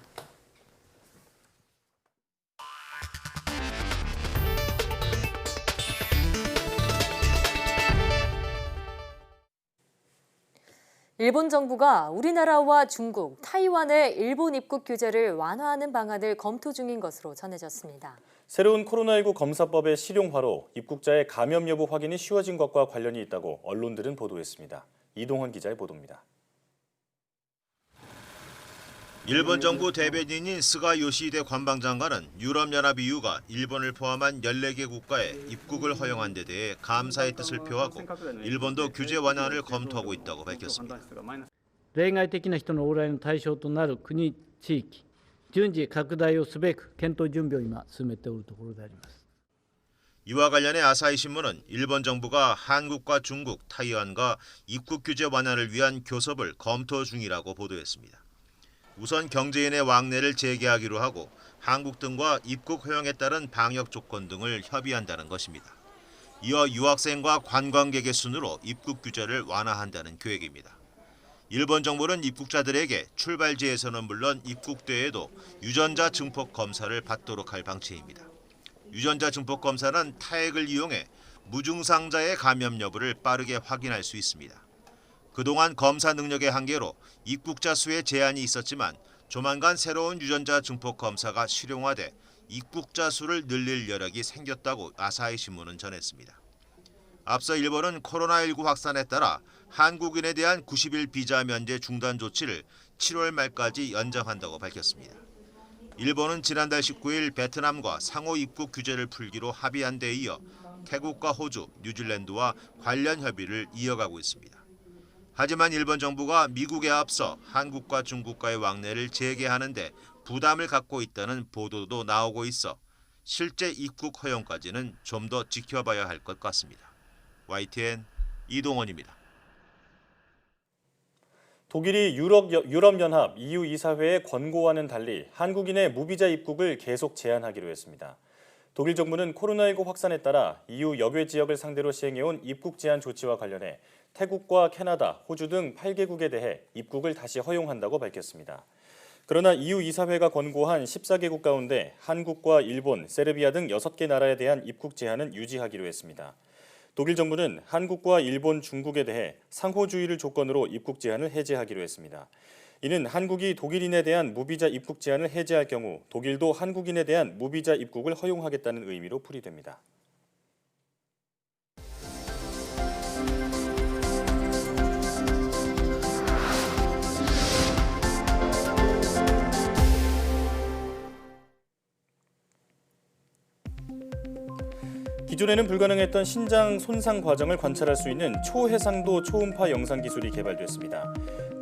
일본 정부가 우리나라와 중국, 타이완의 일본 입국 규제를 완화하는 방안을 검토 중인 것으로 전해졌습니다. 새로운 코로나19 검사법의 실용화로 입국자의 감염 여부 확인이 쉬워진 것과 관련이 있다고 언론들은 보도했습니다. 이동헌 기자의 보도입니다. 일본 정부 대변인인 스가 요시히데 관방장관은 유럽연합 EU가 일본을 포함한 14개 국가에 입국을 허용한 데 대해 감사의 뜻을 표하고 일본도 규제 완화를 검토하고 있다고 밝혔습니다. 例外的な人の往来の対象となる国地域順次拡大をすべく検討準備を今進めておるところであります。 이와 관련해 아사히 신문은 일본 정부가 한국과 중국, 타이완과 입국 규제 완화를 위한 교섭을 검토 중이라고 보도했습니다. 우선 경제인의 왕래를 재개하기로 하고 한국 등과 입국 허용에 따른 방역 조건 등을 협의한다는 것입니다. 이어 유학생과 관광객의 순으로 입국 규제를 완화한다는 계획입니다. 일본 정부는 입국자들에게 출발지에서는 물론 입국대에도 유전자 증폭 검사를 받도록 할 방침입니다. 유전자 증폭 검사는 타액을 이용해 무증상자의 감염 여부를 빠르게 확인할 수 있습니다. 그동안 검사 능력의 한계로 입국자 수에 제한이 있었지만 조만간 새로운 유전자 증폭 검사가 실용화돼 입국자 수를 늘릴 여력이 생겼다고 아사히 신문은 전했습니다. 앞서 일본은 코로나19 확산에 따라 한국인에 대한 90일 비자 면제 중단 조치를 7월 말까지 연장한다고 밝혔습니다. 일본은 지난달 19일 베트남과 상호 입국 규제를 풀기로 합의한 데 이어 태국과 호주, 뉴질랜드와 관련 협의를 이어가고 있습니다. 하지만 일본 정부가 미국에 앞서 한국과 중국과의 왕래를 재개하는 데 부담을 갖고 있다는 보도도 나오고 있어 실제 입국 허용까지는 좀 더 지켜봐야 할 것 같습니다. YTN 이동원입니다. 독일이 유럽연합 EU 이사회의 권고와는 달리 한국인의 무비자 입국을 계속 제한하기로 했습니다. 독일 정부는 코로나19 확산에 따라 EU 역외 지역을 상대로 시행해온 입국 제한 조치와 관련해 태국과 캐나다, 호주 등 8개국에 대해 입국을 다시 허용한다고 밝혔습니다. 그러나 EU 이사회가 권고한 14개국 가운데 한국과 일본, 세르비아 등 6개 나라에 대한 입국 제한은 유지하기로 했습니다. 독일 정부는 한국과 일본, 중국에 대해 상호주의를 조건으로 입국 제한을 해제하기로 했습니다. 이는 한국이 독일인에 대한 무비자 입국 제한을 해제할 경우 독일도 한국인에 대한 무비자 입국을 허용하겠다는 의미로 풀이됩니다. 기존에는 불가능했던 신장 손상 과정을 관찰할 수 있는 초해상도 초음파 영상 기술이 개발됐습니다.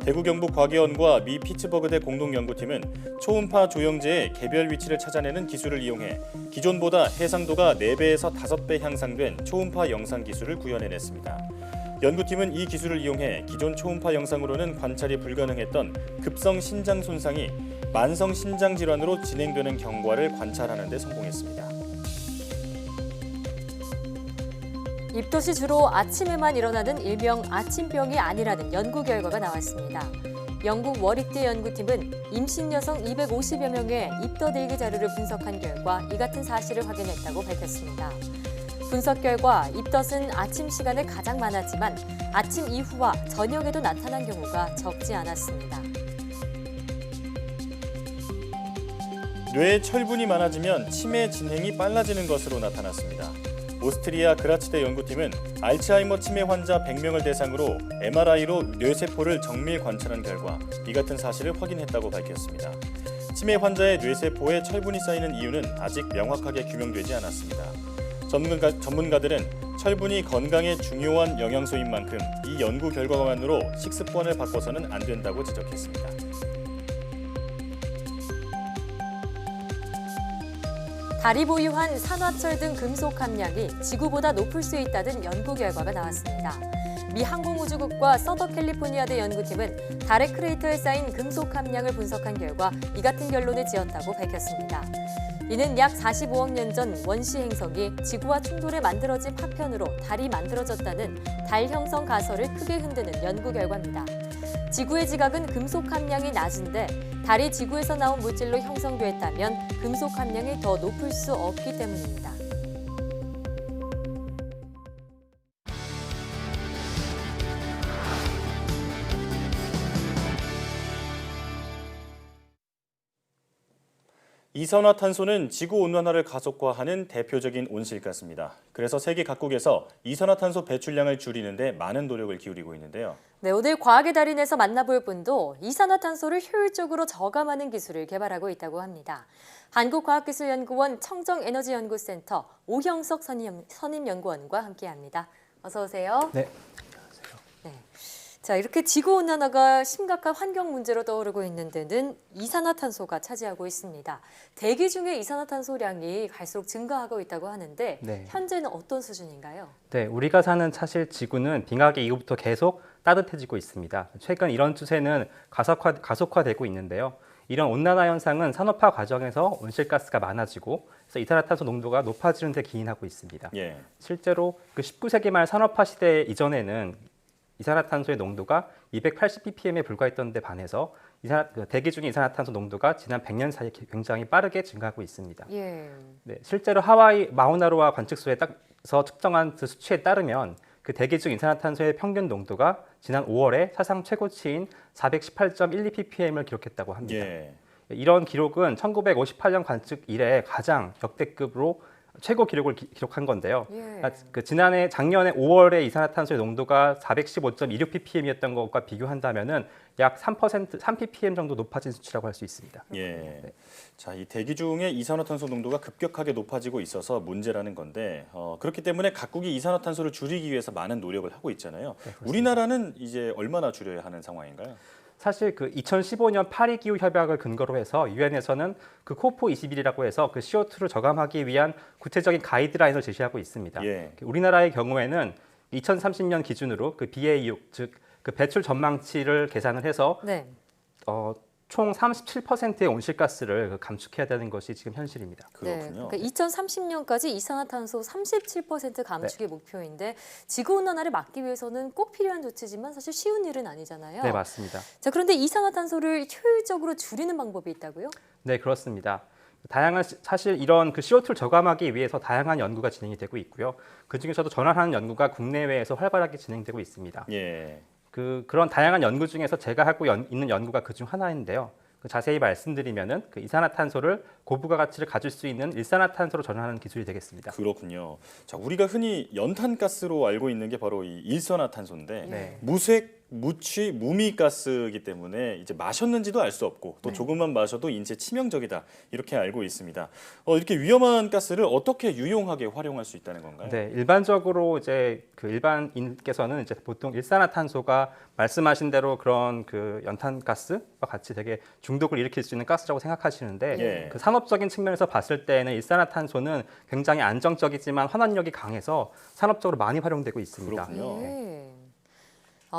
대구 경북 과계원과 미 피츠버그대 공동연구팀은 초음파 조형제의 개별 위치를 찾아내는 기술을 이용해 기존보다 해상도가 4배에서 5배 향상된 초음파 영상 기술을 구현해냈습니다. 연구팀은 이 기술을 이용해 기존 초음파 영상으로는 관찰이 불가능했던 급성 신장 손상이 만성 신장 질환으로 진행되는 경과를 관찰하는 데 성공했습니다. 입덧이 주로 아침에만 일어나는 일명 아침병이 아니라는 연구 결과가 나왔습니다. 영국 워릭대 연구팀은 임신 여성 250여 명의 입덧 일기 자료를 분석한 결과 이 같은 사실을 확인했다고 밝혔습니다. 분석 결과 입덧은 아침 시간에 가장 많았지만 아침 이후와 저녁에도 나타난 경우가 적지 않았습니다. 뇌에 철분이 많아지면 치매 진행이 빨라지는 것으로 나타났습니다. 오스트리아 그라츠대 연구팀은 알츠하이머 치매 환자 100명을 대상으로 MRI로 뇌세포를 정밀 관찰한 결과 이 같은 사실을 확인했다고 밝혔습니다. 치매 환자의 뇌세포에 철분이 쌓이는 이유는 아직 명확하게 규명되지 않았습니다. 전문가들은 철분이 건강에 중요한 영양소인 만큼 이 연구 결과만으로 식습관을 바꿔서는 안 된다고 지적했습니다. 달이 보유한 산화철 등 금속 함량이 지구보다 높을 수 있다는 연구 결과가 나왔습니다. 미 항공우주국과 서더캘리포니아대 연구팀은 달의 크레이터에 쌓인 금속 함량을 분석한 결과 이 같은 결론을 지었다고 밝혔습니다. 이는 약 45억 년 전 원시 행성이 지구와 충돌해 만들어진 파편으로 달이 만들어졌다는 달 형성 가설을 크게 흔드는 연구 결과입니다. 지구의 지각은 금속 함량이 낮은데 달이 지구에서 나온 물질로 형성됐다면 금속 함량이 더 높을 수 없기 때문입니다. 이산화탄소는 지구온난화를 가속화하는 대표적인 온실가스입니다. 그래서 세계 각국에서 이산화탄소 배출량을 줄이는 데 많은 노력을 기울이고 있는데요. 네, 오늘 과학의 달인에서 만나볼 분도 이산화탄소를 효율적으로 저감하는 기술을 개발하고 있다고 합니다. 한국과학기술연구원 청정에너지연구센터 오형석 선임연구원과 함께합니다. 어서 오세요. 네. 자, 이렇게 지구온난화가 심각한 환경 문제로 떠오르고 있는 데는 이산화탄소가 차지하고 있습니다. 대기 중에 이산화탄소량이 갈수록 증가하고 있다고 하는데 네. 현재는 어떤 수준인가요? 네, 우리가 사는 사실 지구는 빙하기 이후부터 계속 따뜻해지고 있습니다. 최근 이런 추세는 가속화되고 있는데요. 이런 온난화 현상은 산업화 과정에서 온실가스가 많아지고 그래서 이산화탄소 농도가 높아지는 데 기인하고 있습니다. 예. 실제로 그 19세기 말 산업화 시대 이전에는 이산화탄소의 농도가 280ppm에 불과했던 데 반해서 대기 중의 이산화탄소 농도가 지난 100년 사이에 굉장히 빠르게 증가하고 있습니다. 예. 네, 실제로 하와이 마우나로아 관측소에 따라서 측정한 그 수치에 따르면 그 대기 중 이산화탄소의 평균 농도가 지난 5월에 사상 최고치인 418.12ppm을 기록했다고 합니다. 예. 이런 기록은 1958년 관측 이래 가장 역대급으로 최고 기록을 기록한 건데요. 예. 작년에 5월에 이산화탄소의 농도가 415.26 ppm이었던 것과 비교한다면은 약 3ppm 정도 높아진 수치라고 할 수 있습니다. 예. 자, 이 대기 중에 이산화탄소 농도가 급격하게 높아지고 있어서 문제라는 건데 그렇기 때문에 각국이 이산화탄소를 줄이기 위해서 많은 노력을 하고 있잖아요. 네, 우리나라는 이제 얼마나 줄여야 하는 상황인가요? 사실 그 2015년 파리 기후 협약을 근거로 해서 유엔에서는 그 코프 21이라고 해서 그 CO2를 저감하기 위한 구체적인 가이드라인을 제시하고 있습니다. 예. 우리나라의 경우에는 2030년 기준으로 그 BAU 즉 그 배출 전망치를 계산을 해서 네. 총 37%의 온실가스를 감축해야 되는 것이 지금 현실입니다. 그렇군요. 네, 그러니까 2030년까지 이산화탄소 37% 감축이 네. 목표인데 지구온난화를 막기 위해서는 꼭 필요한 조치지만 사실 쉬운 일은 아니잖아요. 네, 맞습니다. 자, 그런데 이산화탄소를 효율적으로 줄이는 방법이 있다고요? 네, 그렇습니다. 사실 이런 그 CO2를 저감하기 위해서 다양한 연구가 진행이 되고 있고요. 그 중에서도 전환하는 연구가 국내외에서 활발하게 진행되고 있습니다. 예. 그런 다양한 연구 중에서 제가 하고 있는 연구가 그중 하나인데요. 자세히 말씀드리면은 그 이산화탄소를 고부가가치를 가질 수 있는 일산화탄소로 전환하는 기술이 되겠습니다. 그렇군요. 자, 우리가 흔히 연탄가스로 알고 있는 게 바로 이 일산화탄소인데 네. 무색, 무취, 무미가스이기 때문에 이제 마셨는지도 알 수 없고 또 네. 조금만 마셔도 인체 치명적이다 이렇게 알고 있습니다. 이렇게 위험한 가스를 어떻게 유용하게 활용할 수 있다는 건가요? 네, 일반적으로 이제 그 일반인께서는 이제 보통 일산화탄소가 말씀하신 대로 그런 그 연탄가스와 같이 되게 중독을 일으킬 수 있는 가스라고 생각하시는데 예. 그 산업적인 측면에서 봤을 때는 일산화탄소는 굉장히 안정적이지만 환원력이 강해서 산업적으로 많이 활용되고 있습니다. 그렇군요. 예.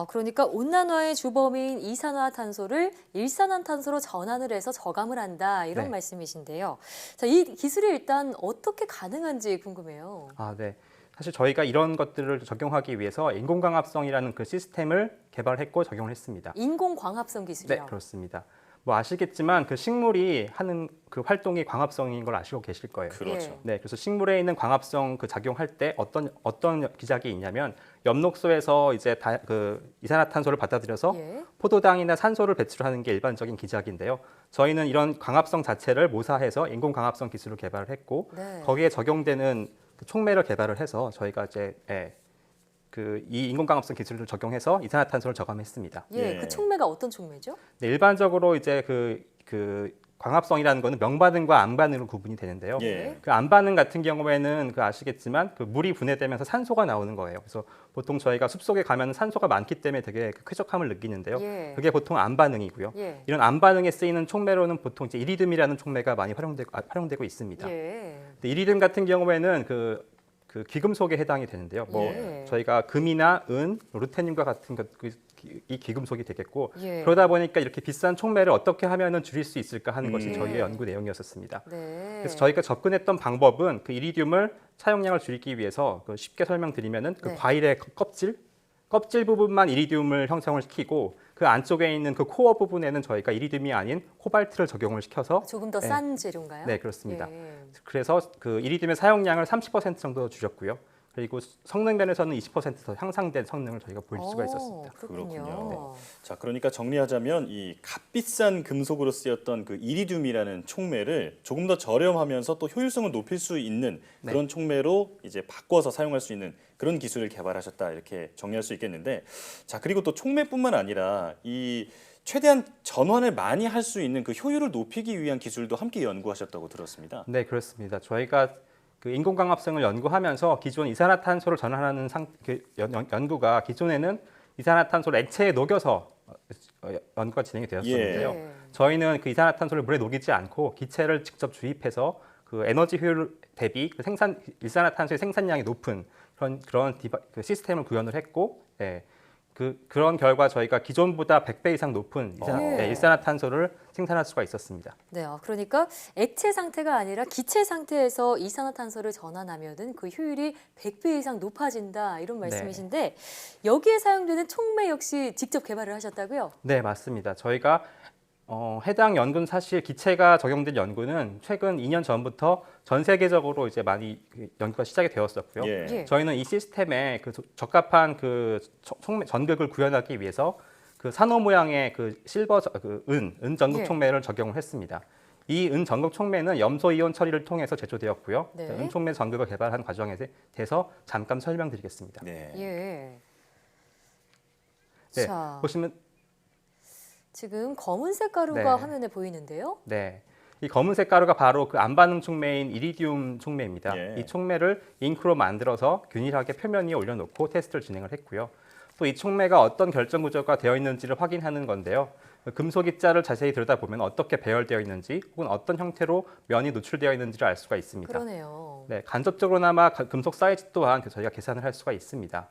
그러니까 온난화의 주범인 이산화탄소를 일산화탄소로 전환을 해서 저감을 한다 이런 네. 말씀이신데요. 자, 이 기술이 일단 어떻게 가능한지 궁금해요. 네. 사실 저희가 이런 것들을 적용하기 위해서 인공광합성이라는 그 시스템을 개발했고 적용을 했습니다. 인공광합성 기술이요? 네, 그렇습니다. 뭐 아시겠지만 그 식물이 하는 그 활동이 광합성인 걸 아시고 계실 거예요. 그렇죠. 네, 그래서 식물에 있는 광합성 그 작용할 때 어떤 기작이 있냐면 엽록소에서 이제 그 이산화탄소를 받아들여서 예. 포도당이나 산소를 배출하는 게 일반적인 기작인데요. 저희는 이런 광합성 자체를 모사해서 인공광합성 기술을 개발을 했고 네. 거기에 적용되는 그 촉매를 개발을 해서 저희가 이제 이 인공광합성 기술을 적용해서 이산화탄소를 저감했습니다. 예, 예. 그 촉매가 어떤 촉매죠? 네, 일반적으로 이제 그 광합성이라는 거는 명반응과 암반응으로 구분이 되는데요. 예. 그 암반응 같은 경우에는 그 아시겠지만 그 물이 분해되면서 산소가 나오는 거예요. 그래서 보통 저희가 숲속에 가면 산소가 많기 때문에 되게 그 쾌적함을 느끼는데요. 예. 그게 보통 암반응이고요. 예. 이런 암반응에 쓰이는 촉매로는 보통 이제 이리듐이라는 촉매가 많이 활용되고 있습니다. 예. 근데 이리듐 같은 경우에는 그 귀금속에 해당이 되는데요. 예. 저희가 금이나 은, 루테늄과 같은 이 귀금속이 되겠고 예. 그러다 보니까 이렇게 비싼 촉매를 어떻게 하면은 줄일 수 있을까 하는 것이 예. 저희의 연구 내용이었었습니다. 네. 그래서 저희가 접근했던 방법은 그 이리듐을 사용량을 줄이기 위해서 쉽게 설명드리면은 그 네. 과일의 껍질 부분만 이리듐을 형성을 시키고 그 안쪽에 있는 그 코어 부분에는 저희가 이리듐이 아닌 코발트를 적용을 시켜서 조금 더 싼 재료인가요? 네, 그렇습니다. 예. 그래서 그 이리듐의 사용량을 30% 정도 줄였고요. 그리고 성능 면에서는 20% 더 향상된 성능을 저희가 볼 수가 있었습니다. 그렇군요. 자, 그러니까 정리하자면 이 값비싼 금속으로 쓰였던 그 이리듐이라는 촉매를 조금 더 저렴하면서 또 효율성을 높일 수 있는 그런 촉매로 이제 바꿔서 사용할 수 있는 그런 기술을 개발하셨다 이렇게 정리할 수 있겠는데, 자, 그리고 또 촉매뿐만 아니라 이 최대한 전환을 많이 할 수 있는 그 효율을 높이기 위한 기술도 함께 연구하셨다고 들었습니다. 네, 그렇습니다. 저희가 그 인공광합성을 연구하면서 기존 이산화탄소를 전환하는 연구가 기존에는 이산화탄소를 액체에 녹여서 연구가 진행이 되었었는데요. 예. 저희는 그 이산화탄소를 물에 녹이지 않고 기체를 직접 주입해서 그 에너지 효율 대비 그 일산화탄소의 생산량이 높은 그런 그 시스템을 구현을 했고, 그런 결과 저희가 기존보다 100배 이상 높은 일산화탄소를 생산할 수가 있었습니다. 네, 그러니까 액체 상태가 아니라 기체 상태에서 이산화탄소를 전환하면은 그 효율이 100배 이상 높아진다 이런 말씀이신데 여기에 사용되는 촉매 역시 직접 개발을 하셨다고요? 네, 맞습니다. 저희가 해당 연구는 사실 기체가 적용된 연구는 최근 2년 전부터 전 세계적으로 이제 많이 연구가 시작이 되었었고요. 예. 저희는 이 시스템에 그 적합한 그 전극을 구현하기 위해서 그 산호 모양의 그 실버 은 전극 촉매를 적용을 했습니다. 이 은전극 촉매는 염소 이온 처리를 통해서 제조되었고요. 네. 은촉매 전극을 개발한 과정에 대해서 잠깐 설명드리겠습니다. 네. 예. 네, 자, 보시면 지금 검은색 가루가 네. 화면에 보이는데요. 네. 이 검은색 가루가 바로 그 안반응 촉매인 이리디움 촉매입니다. 예. 이 촉매를 잉크로 만들어서 균일하게 표면 위에 올려놓고 테스트를 진행을 했고요. 또 이 촉매가 어떤 결정 구조가 되어 있는지를 확인하는 건데요. 금속 입자를 자세히 들여다보면 어떻게 배열되어 있는지 혹은 어떤 형태로 면이 노출되어 있는지를 알 수가 있습니다. 그러네요. 네, 간접적으로나마 금속 사이즈 또한 저희가 계산을 할 수가 있습니다.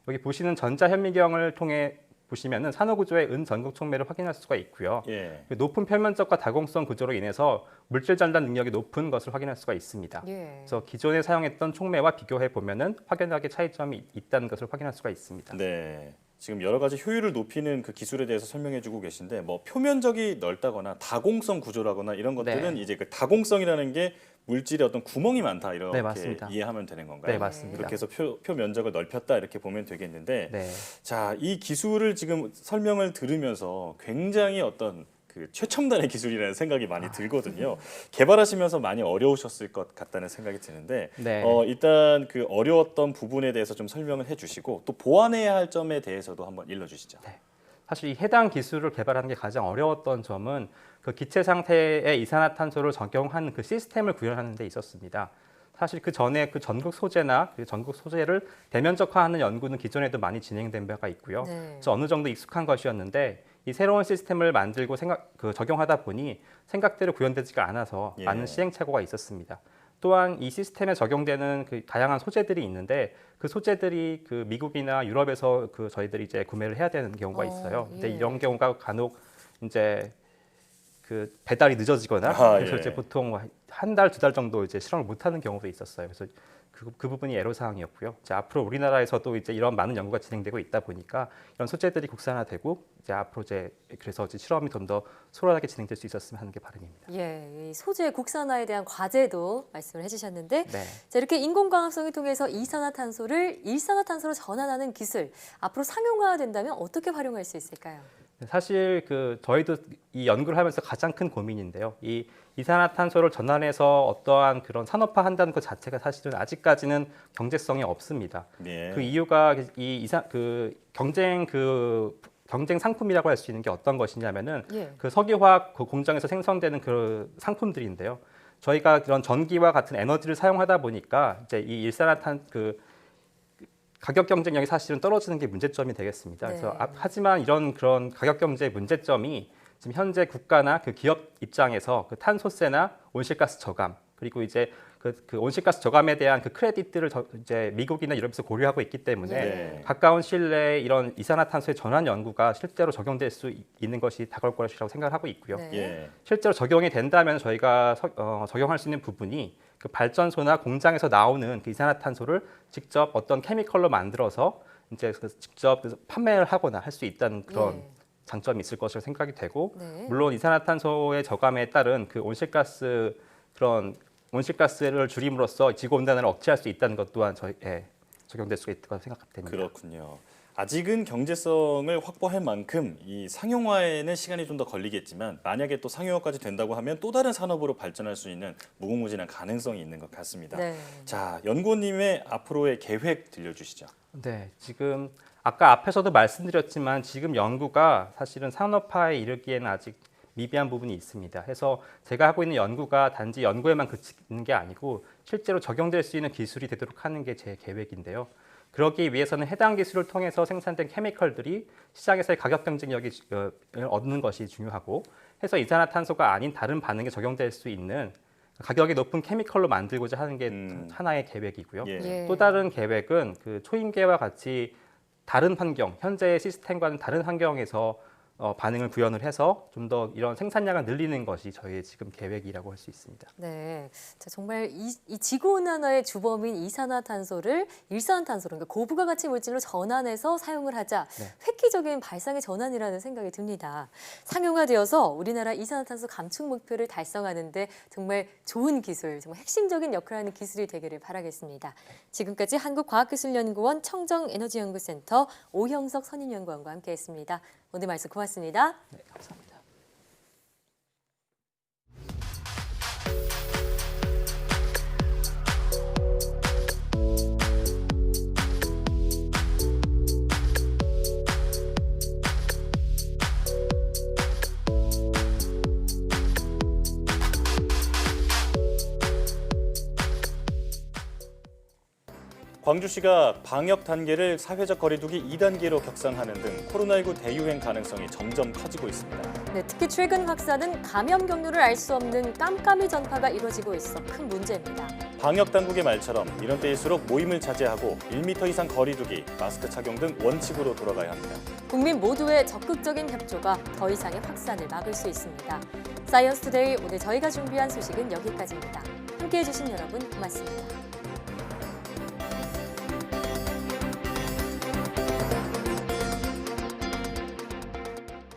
여기 보시는 전자현미경을 통해 보시면은 산호구조의 은전극 촉매를 확인할 수가 있고요. 예. 높은 표면적과 다공성 구조로 인해서 물질 전달 능력이 높은 것을 확인할 수가 있습니다. 예. 그래서 기존에 사용했던 촉매와 비교해 보면은 확연하게 차이점이 있다는 것을 확인할 수가 있습니다. 네. 지금 여러 가지 효율을 높이는 그 기술에 대해서 설명해주고 계신데 뭐 표면적이 넓다거나 다공성 구조라거나 이런 것들은 네. 이제 그 다공성이라는 게 물질에 어떤 구멍이 많다 이렇게 네, 맞습니다. 이해하면 되는 건가요? 네, 맞습니다. 이렇게 해서 표면적을 넓혔다 이렇게 보면 되겠는데 네. 자, 이 기술을 지금 설명을 들으면서 굉장히 어떤 그 최첨단의 기술이라는 생각이 많이 들거든요. 개발하시면서 많이 어려우셨을 것 같다는 생각이 드는데 네. 일단 그 어려웠던 부분에 대해서 좀 설명을 해주시고 또 보완해야 할 점에 대해서도 한번 일러주시죠. 사실 이 해당 기술을 개발하는 게 가장 어려웠던 점은 그 기체 상태의 이산화탄소를 적용한 그 시스템을 구현하는 데 있었습니다. 사실 그 전에 그 전극 소재나 그 전극 소재를 대면적화하는 연구는 기존에도 많이 진행된 바가 있고요. 네. 그래서 어느 정도 익숙한 것이었는데 이 새로운 시스템을 만들고 적용하다 보니 생각대로 구현되지가 않아서 예. 많은 시행착오가 있었습니다. 또한 이 시스템에 적용되는 그 다양한 소재들이 있는데 그 소재들이 그 미국이나 유럽에서 그 저희들이 이제 구매를 해야 되는 경우가 있어요. 근데 예. 이런 경우가 간혹 이제 그 배달이 늦어지거나 그래서 예. 이제 보통 한 달, 두 달 정도 이제 실험을 못하는 경우도 있었어요. 그래서 그 부분이 애로사항이었고요. 이제 앞으로 우리나라에서도 이제 이런 많은 연구가 진행되고 있다 보니까 이런 소재들이 국산화되고 이제 앞으로 이제 그래서 이제 실험이 좀 더 수월하게 진행될 수 있었으면 하는 게 바람입니다. 예, 이 소재 국산화에 대한 과제도 말씀을 해주셨는데 네. 자, 이렇게 인공광합성을 통해서 이산화탄소를 일산화탄소로 전환하는 기술 앞으로 상용화된다면 어떻게 활용할 수 있을까요? 사실 그 저희도 이 연구를 하면서 가장 큰 고민인데요. 이 이산화탄소를 전환해서 어떠한 그런 산업화한다는 것 자체가 사실은 아직까지는 경제성이 없습니다. 네. 그 이유가 경쟁 상품이라고 할 수 있는 게 어떤 것이냐면은 예. 그 석유화학 그 공장에서 생성되는 그 상품들인데요. 저희가 그런 전기와 같은 에너지를 사용하다 보니까 이제 이 일산화탄 가격 경쟁력이 사실은 떨어지는 게 문제점이 되겠습니다. 네. 그래서 하지만 그런 가격 경쟁 문제점이 지금 현재 국가나 그 기업 입장에서 그 탄소세나 온실가스 저감 그리고 이제 그 온실가스 저감에 대한 그 크레딧들을 이제 미국이나 유럽에서 고려하고 있기 때문에 네. 가까운 시일내에 이런 이산화탄소의 전환 연구가 실제로 적용될 수 있는 것이 다가올 것이라고 생각을 하고 있고요. 네. 예. 실제로 적용이 된다면 저희가 적용할 수 있는 부분이 그 발전소나 공장에서 나오는 그 이산화탄소를 직접 어떤 케미컬로 만들어서 이제 직접 판매를 하거나 할 수 있다는 그런 예. 장점이 있을 것으로 생각이 되고 네. 물론 이산화탄소의 저감에 따른 그 온실가스를 줄임으로써 지구 온난화를 억제할 수 있다는 것 또한 적용될 수 있다고 생각됩니다. 그렇군요. 아직은 경제성을 확보할 만큼 이 상용화에는 시간이 좀 더 걸리겠지만 만약에 또 상용화까지 된다고 하면 또 다른 산업으로 발전할 수 있는 무궁무진한 가능성이 있는 것 같습니다. 네. 자, 연구원님의 앞으로의 계획 들려주시죠. 네, 지금 아까 앞에서도 말씀드렸지만 지금 연구가 사실은 산업화에 이르기에는 아직 미비한 부분이 있습니다. 해서 제가 하고 있는 연구가 단지 연구에만 그치는 게 아니고 실제로 적용될 수 있는 기술이 되도록 하는 게 제 계획인데요. 그러기 위해서는 해당 기술을 통해서 생산된 케미컬들이 시장에서의 가격 경쟁력을 얻는 것이 중요하고 해서 이산화탄소가 아닌 다른 반응에 적용될 수 있는 가격이 높은 케미컬로 만들고자 하는 게 하나의 계획이고요. 예. 또 다른 계획은 그 초임계와 같이 다른 환경, 현재의 시스템과는 다른 환경에서 반응을 구현을 해서 좀 더 이런 생산량을 늘리는 것이 저희의 지금 계획이라고 할 수 있습니다. 네, 자, 정말 이 지구온난화의 주범인 이산화탄소를 일산화탄소로 그러니까 고부가 가치 물질로 전환해서 사용을 하자 네. 획기적인 발상의 전환이라는 생각이 듭니다. 상용화되어서 우리나라 이산화탄소 감축 목표를 달성하는 데 정말 좋은 기술, 정말 핵심적인 역할을 하는 기술이 되기를 바라겠습니다. 지금까지 한국과학기술연구원 청정에너지연구센터 오형석 선임연구원과 함께했습니다. 오늘 말씀 고맙습니다. 네, 감사합니다. 광주시가 방역 단계를 사회적 거리두기 2단계로 격상하는 등 코로나19 대유행 가능성이 점점 커지고 있습니다. 네, 특히 최근 확산은 감염 경로를 알 수 없는 깜깜이 전파가 이뤄지고 있어 큰 문제입니다. 방역 당국의 말처럼 이런 때일수록 모임을 자제하고 1m 이상 거리두기, 마스크 착용 등 원칙으로 돌아가야 합니다. 국민 모두의 적극적인 협조가 더 이상의 확산을 막을 수 있습니다. 사이언스 투데이 오늘 저희가 준비한 소식은 여기까지입니다. 함께해 주신 여러분 고맙습니다.